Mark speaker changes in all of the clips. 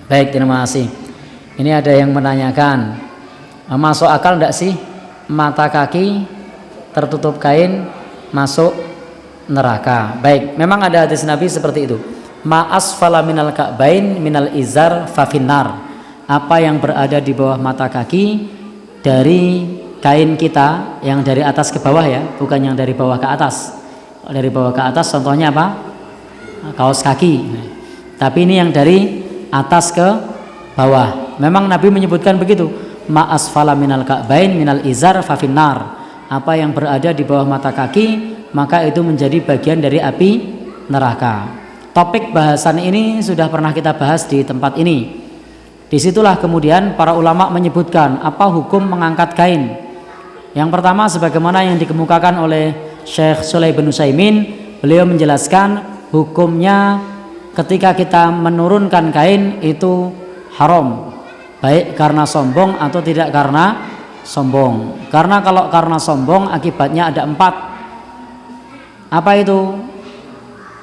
Speaker 1: Baik, terima kasih. Ini ada yang menanyakan, masuk akal enggak sih mata kaki tertutup kain masuk neraka? Baik, memang ada hadis Nabi seperti itu. Ma asfala minal ka'bain minal izar fafinnar. Apa yang berada di bawah mata kaki dari kain kita, yang dari atas ke bawah ya, bukan yang dari bawah ke atas. Dari bawah ke atas contohnya apa? Kaos kaki. Tapi ini yang dari atas ke bawah. Memang Nabi menyebutkan begitu. Ma asfala minal ka'bain minal izar fafinnar. Apa yang berada di bawah mata kaki maka itu menjadi bagian dari api neraka. Topik bahasan ini sudah pernah kita bahas di tempat ini. Disitulah kemudian para ulama menyebutkan apa hukum mengangkat kain. Yang pertama, sebagaimana yang dikemukakan oleh Syekh Shalih bin Utsaimin, beliau menjelaskan hukumnya ketika kita menurunkan kain itu haram, baik karena sombong atau tidak karena sombong. Karena kalau karena sombong akibatnya ada 4. Apa itu?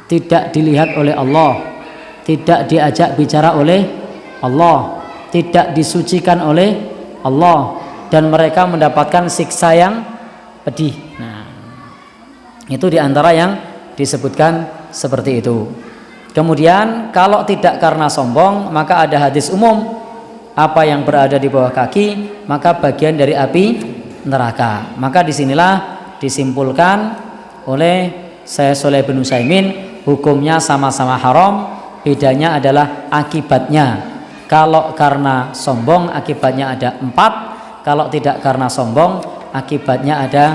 Speaker 1: Tidak dilihat oleh Allah, tidak diajak bicara oleh Allah, tidak disucikan oleh Allah, dan mereka mendapatkan siksa yang pedih. Nah, itu diantara yang disebutkan seperti itu. Kemudian kalau tidak karena sombong, maka ada hadis umum, apa yang berada di bawah kaki maka bagian dari api neraka. Maka disinilah disimpulkan oleh Syekh Shalih bin Utsaimin, hukumnya sama-sama haram, bedanya adalah akibatnya. Kalau karena sombong akibatnya ada 4, kalau tidak karena sombong akibatnya ada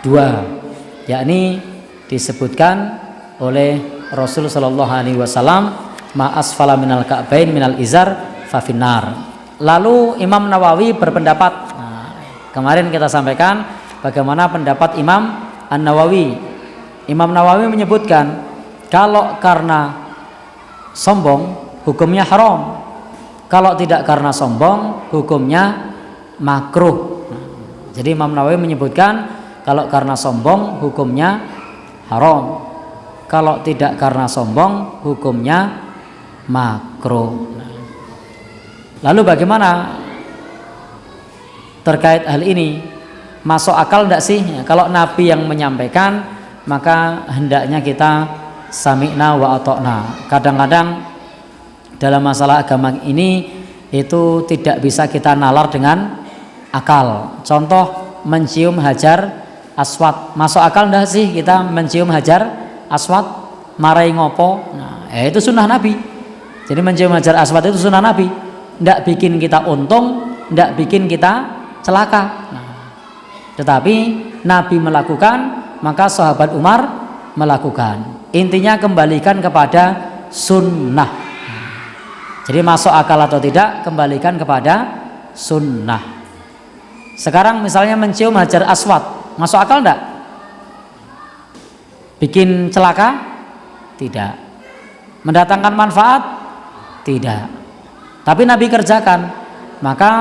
Speaker 1: 2, yakni disebutkan oleh Rasul sallallahu alaihi wasallam, ma asfala minal ka'bain minal izar fafinnar. Lalu Imam Nawawi berpendapat, kemarin kita sampaikan bagaimana pendapat Imam An-Nawawi. Imam Nawawi menyebutkan kalau karena sombong hukumnya haram, kalau tidak karena sombong hukumnya makruh. Jadi Imam Nawawi menyebutkan kalau karena sombong hukumnya haram, kalau tidak karena sombong hukumnya makruh. Lalu bagaimana terkait hal ini? Masuk akal tidak sih? Kalau Nabi yang menyampaikan, maka hendaknya kita sami'na wa ata'na. Kadang-kadang dalam masalah agama ini itu tidak bisa kita nalar dengan akal. Contoh mencium hajar aswad, masuk akal tidak sih kita mencium hajar aswad? Marai ngopo? Nah, itu sunnah Nabi. Jadi mencium hajar aswad itu sunnah Nabi. Tidak bikin kita untung, tidak bikin kita celaka. Nah, tetapi Nabi melakukan, maka sahabat Umar melakukan. Intinya kembalikan kepada sunnah. Jadi masuk akal atau tidak, kembalikan kepada sunnah. Sekarang misalnya mencium hajar aswad, masuk akal enggak? Bikin celaka? Tidak. Mendatangkan manfaat? Tidak. Tapi Nabi kerjakan. Maka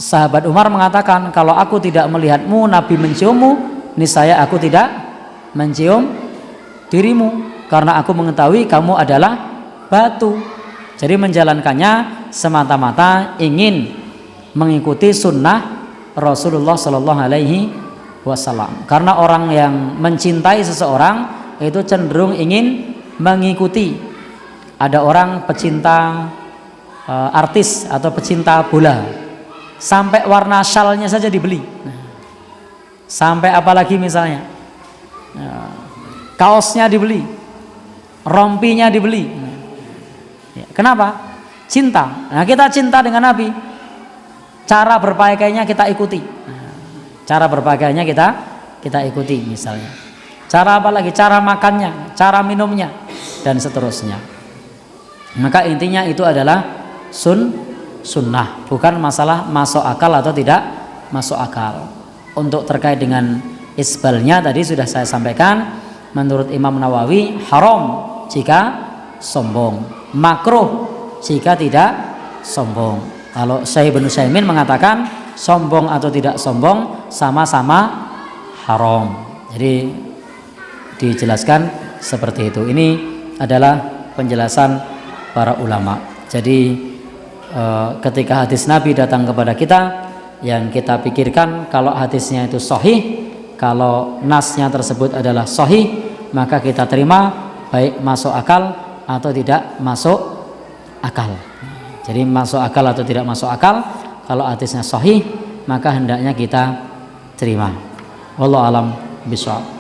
Speaker 1: sahabat Umar mengatakan, kalau aku tidak melihatmu Nabi menciummu, niscaya aku tidak mencium dirimu, karena aku mengetahui kamu adalah batu. Jadi menjalankannya semata-mata ingin mengikuti sunnah Rasulullah Sallallahu Alaihi Wasallam. Karena orang yang mencintai seseorang itu cenderung ingin mengikuti. Ada orang pecinta artis atau pecinta bola, sampai warna syalnya saja dibeli. Sampai apalagi misalnya kaosnya dibeli, rompinya dibeli. Kenapa? Cinta. Nah, kita cinta dengan Nabi, cara berpakaiannya kita ikuti. Cara berpakaiannya kita ikuti misalnya. Cara apa lagi? Cara makannya, cara minumnya, dan seterusnya. Maka intinya itu adalah sunnah, bukan masalah masuk akal atau tidak masuk akal. Untuk terkait dengan isbalnya tadi sudah saya sampaikan, menurut Imam Nawawi haram jika sombong, makruh jika tidak sombong. Kalau Syekh bin Utsaimin mengatakan sombong atau tidak sombong sama-sama haram. Jadi dijelaskan seperti itu. Ini adalah penjelasan para ulama. Jadi ketika hadis Nabi datang kepada kita, yang kita pikirkan kalau hadisnya itu sahih, kalau nasnya tersebut adalah sahih, maka kita terima baik masuk akal atau tidak masuk akal. Jadi masuk akal atau tidak masuk akal, kalau hadisnya sahih maka hendaknya kita terima. Wallahu alam bishawab.